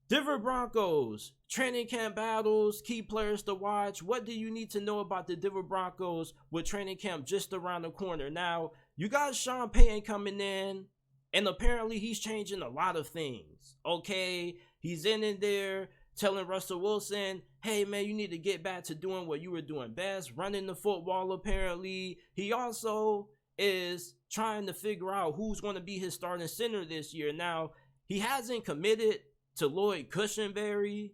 Denver Broncos, training camp battles, key players to watch. What do you need to know about the Denver Broncos with training camp just around the corner? Now, you got Sean Payton coming in, and apparently he's changing a lot of things. Okay, he's in there telling Rusell Wilson, hey man, you need to get back to doing what you were doing best, running the football apparently. He also is trying to figure out who's going to be his starting center this year. Now, he hasn't committed to Lloyd Cushenberry.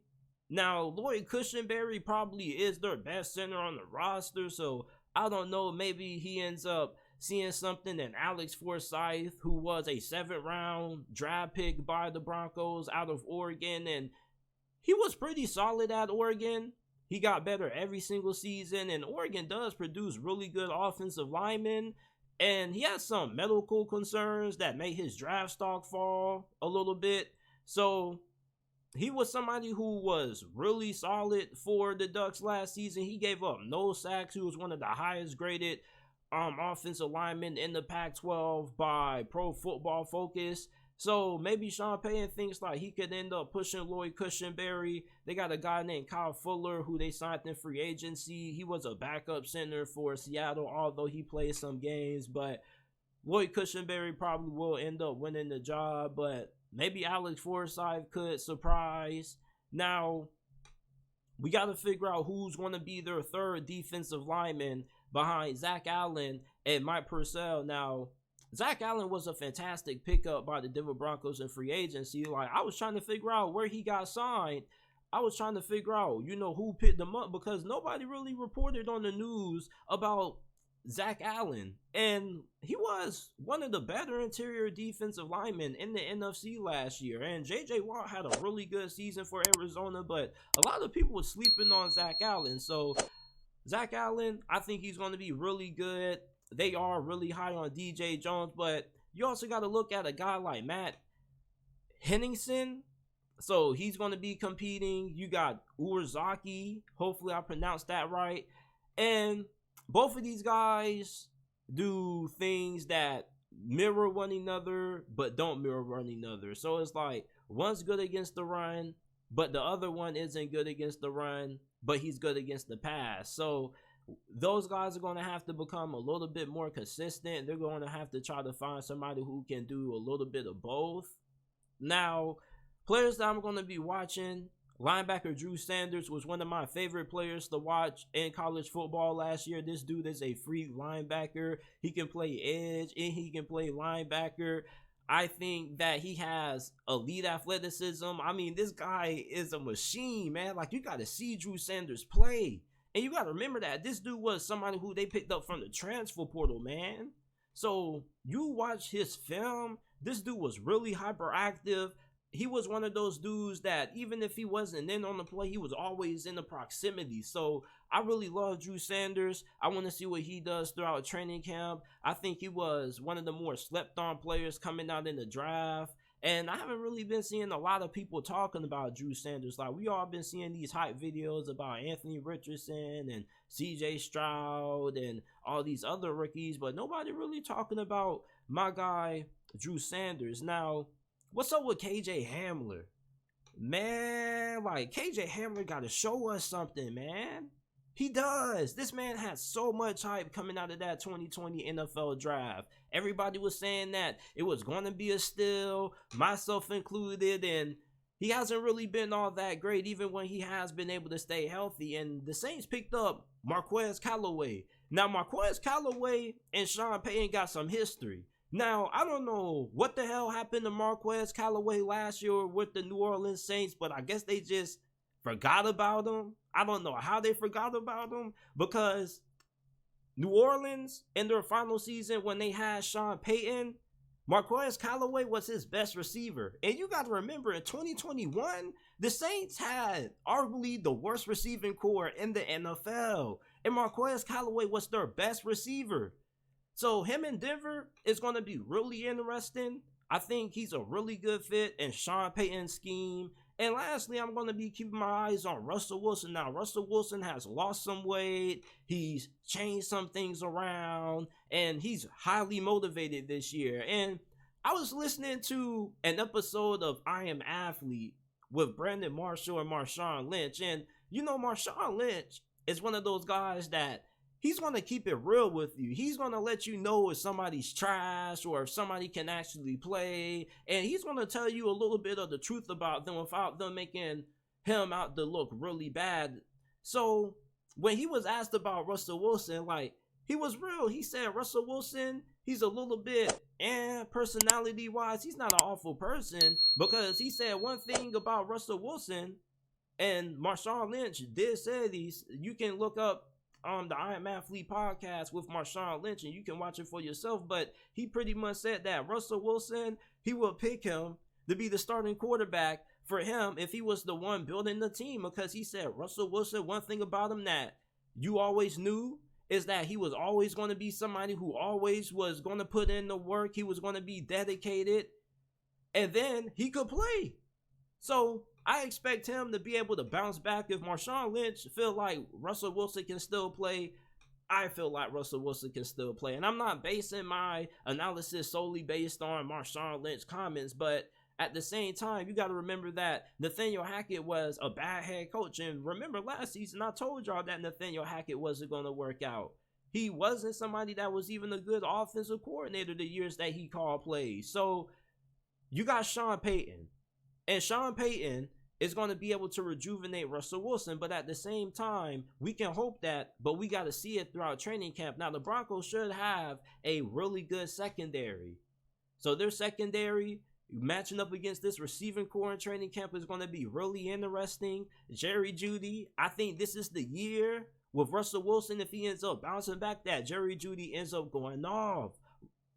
Now, Lloyd Cushenberry probably is their best center on the roster, so I don't know, maybe he ends up seeing something in Alex Forsyth, who was a 7th round draft pick by the Broncos out of Oregon, and he was pretty solid at Oregon. He got better every single season, and Oregon does produce really good offensive linemen, and he has some medical concerns that made his draft stock fall a little bit. So he was somebody who was really solid for the Ducks last season. He gave up no sacks. He was one of the highest graded offensive linemen in the Pac-12 by Pro Football Focus. So maybe Sean Payton thinks like he could end up pushing Lloyd Cushenberry. They got a guy named Kyle Fuller who they signed in free agency. He was a backup center for Seattle, although he played some games. But Lloyd Cushenberry probably will end up winning the job, but maybe Alex Forsyth could surprise. Now, we got to figure out who's going to be their third defensive lineman behind Zach Allen and Mike Purcell. Now, Zach Allen was a fantastic pickup by the Denver Broncos in free agency. Like, I was trying to figure out where he got signed. I was trying to figure out, who picked him up, because nobody really reported on the news about Zach Allen, and he was one of the better interior defensive linemen in the NFC last year. And JJ Watt had a really good season for Arizona, but a lot of people were sleeping on Zach Allen. So Zach Allen, I think he's going to be really good. They are really high on DJ Jones, but you also got to look at a guy like Matt Henningsen. So he's going to be competing. You got Urzaki, hopefully I pronounced that right, and both of these guys do things that mirror one another, but don't mirror one another. So it's like one's good against the run, but the other one isn't good against the run, but he's good against the pass. So those guys are going to have to become a little bit more consistent. They're going to have to try to find somebody who can do a little bit of both. Now, players that I'm going to be watching, linebacker Drew Sanders was one of my favorite players to watch in college football last year. This dude is a free linebacker. He can play edge and he can play linebacker. I think that he has elite athleticism. I mean, this guy is a machine, man. Like, you got to see Drew Sanders play. And you got to remember that this dude was somebody who they picked up from the transfer portal, man. So you watch his film, this dude was really hyperactive. He was one of those dudes that even if he wasn't in on the play, he was always in the proximity. So I really love Drew Sanders. I want to see what he does throughout training camp. I think he was one of the more slept on players coming out in the draft. And I haven't really been seeing a lot of people talking about Drew Sanders. Like, we all been seeing these hype videos about Anthony Richardson and CJ Stroud and all these other rookies, but nobody really talking about my guy, Drew Sanders. Now, what's up with KJ Hamler? Man, like, KJ Hamler got to show us something, man. He does. This man has so much hype coming out of that 2020 NFL draft. Everybody was saying that it was going to be a steal, myself included, and he hasn't really been all that great, even when he has been able to stay healthy. And the Saints picked up Marquez Callaway. Now, Marquez Callaway and Sean Payton got some history. Now, I don't know what the hell happened to Marquez Callaway last year with the New Orleans Saints, but I guess they just forgot about him. I don't know how they forgot about him, because New Orleans in their final season when they had Sean Payton, Marquez Callaway was his best receiver. And you got to remember, in 2021, the Saints had arguably the worst receiving core in the NFL, and Marquez Callaway was their best receiver. So him in Denver is going to be really interesting. I think he's a really good fit in Sean Payton's scheme. And lastly, I'm going to be keeping my eyes on Rusell Wilson. Now, Rusell Wilson has lost some weight. He's changed some things around. And he's highly motivated this year. And I was listening to an episode of I Am Athlete with Brandon Marshall and Marshawn Lynch. And you know, Marshawn Lynch is one of those guys that he's going to keep it real with you. He's going to let you know if somebody's trash or if somebody can actually play. And he's going to tell you a little bit of the truth about them without them making him out to look really bad. So when he was asked about Rusell Wilson, like, he was real. He said Rusell Wilson, he's a little bit, personality-wise, he's not an awful person, because he said one thing about Rusell Wilson, and Marshawn Lynch did say these. You can look up the I Am Athlete podcast with Marshawn Lynch, and you can watch it for yourself, but he pretty much said that Rusell Wilson, he would pick him to be the starting quarterback for him if he was the one building the team, because he said Rusell Wilson, one thing about him that you always knew is that he was always going to be somebody who always was going to put in the work. He was going to be dedicated, and then he could play. So I expect him to be able to bounce back. If Marshawn Lynch feel like Rusell Wilson can still play, I feel like Rusell Wilson can still play. And I'm not basing my analysis solely based on Marshawn Lynch comments, but at the same time, you got to remember that Nathaniel Hackett was a bad head coach. And remember last season, I told y'all that Nathaniel Hackett wasn't going to work out. He wasn't somebody that was even a good offensive coordinator the years that he called plays. So you got Sean Payton. And Sean Payton is going to be able to rejuvenate Rusell Wilson. But at the same time, we can hope that, but we got to see it throughout training camp. Now, the Broncos should have a really good secondary. So their secondary, matching up against this receiving core in training camp, is going to be really interesting. Jerry Jeudy, I think this is the year with Rusell Wilson, if he ends up bouncing back, that Jerry Jeudy ends up going off.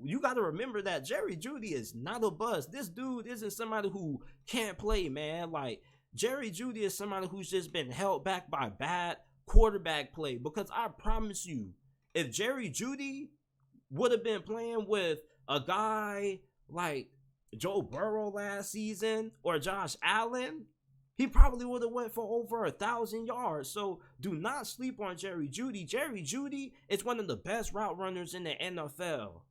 You got to remember that Jerry Jeudy is not a bust. This dude isn't somebody who can't play, man. Like, Jerry Jeudy is somebody who's just been held back by bad quarterback play. Because I promise you, if Jerry Jeudy would have been playing with a guy like Joe Burrow last season or Josh Allen, he probably would have went for over 1,000 yards. So do not sleep on Jerry Jeudy. Jerry Jeudy is one of the best route runners in the NFL.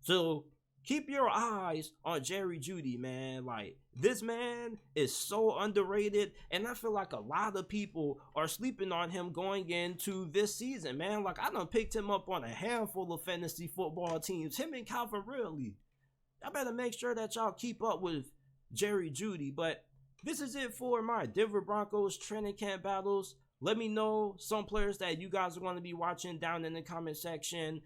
So keep your eyes on Jerry Jeudy, man. Like, this man is so underrated, and I feel like a lot of people are sleeping on him going into this season, man. Like, I done picked him up on a handful of fantasy football teams, him and Calvin Ridley. I better make sure that y'all keep up with Jerry Jeudy. But this is it for my Denver Broncos training camp battles. Let me know some players that you guys are going to be watching down in the comment section.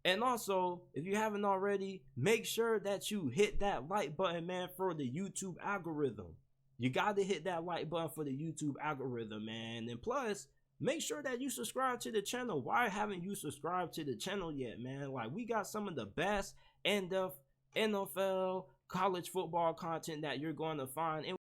And also, if you haven't already, make sure that you hit that like button, man, for the YouTube algorithm. You got to hit that like button for the YouTube algorithm, man. And plus, make sure that you subscribe to the channel. Why haven't you subscribed to the channel yet, man? Like, we got some of the best NFL, college football content that you're going to find. And